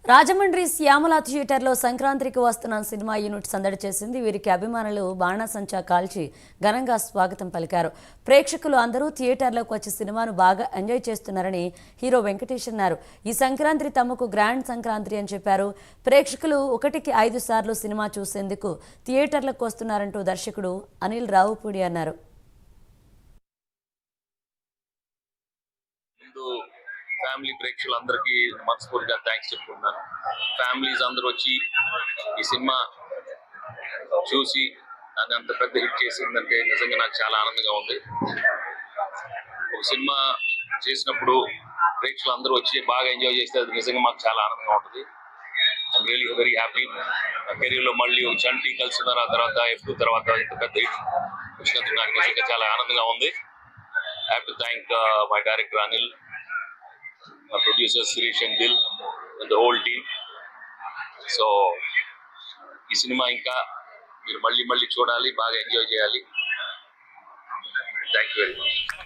రాజమండ్రి శ్యామల థియేటర్లో సంక్రాంతికి వస్తున్న సినిమా యూనిట్ సందడి చేసింది. వీరికి అభిమానులు బాణాసంచా కాల్చి ఘనంగా స్వాగతం పలికారు. ప్రేక్షకులు అందరూ థియేటర్లోకి వచ్చి సినిమాను బాగా ఎంజాయ్ చేస్తున్నారని హీరో వెంకటేష్ అన్నారు. ఈ సంక్రాంతి తమకు గ్రాండ్ సంక్రాంతి అని చెప్పారు. ప్రేక్షకులు 1కి 5 సార్లు సినిమా చూసేందుకు థియేటర్లకు వస్తున్నారంటూ దర్శకుడు అనిల్ రావుపూడి అన్నారు. ఫ్యామిలీ ప్రేక్షకులందరికీ మనస్ఫూర్తిగా థ్యాంక్స్ చెప్పుకుంటున్నాను. ఫ్యామిలీస్ అందరూ వచ్చి ఈ సినిమా చూసి అది అంత పెద్ద హిట్ చేసిందంటే నిజంగా నాకు చాలా ఆనందంగా ఉంది. ఒక సినిమా చేసినప్పుడు ప్రేక్షకులు అందరూ వచ్చి బాగా ఎంజాయ్ చేస్తే అది నిజంగా మాకు చాలా ఆనందంగా ఉంటుంది. I'm really very happy. నా కెరీర్లో మళ్ళీ ఒక చంటి కలిసినారు, ఆ తర్వాత F2 తర్వాత ఇంత పెద్ద హిట్ వచ్చినందుకు నాకు నిజంగా చాలా ఆనందంగా ఉంది. I have to thank my director Anil, my producers Sirish and Dil and the whole team. So ఈ సినిమా ఇంకా మీరు మళ్ళీ చూడాలి, బాగా ఎంజాయ్ చేయాలి. Thank you very much.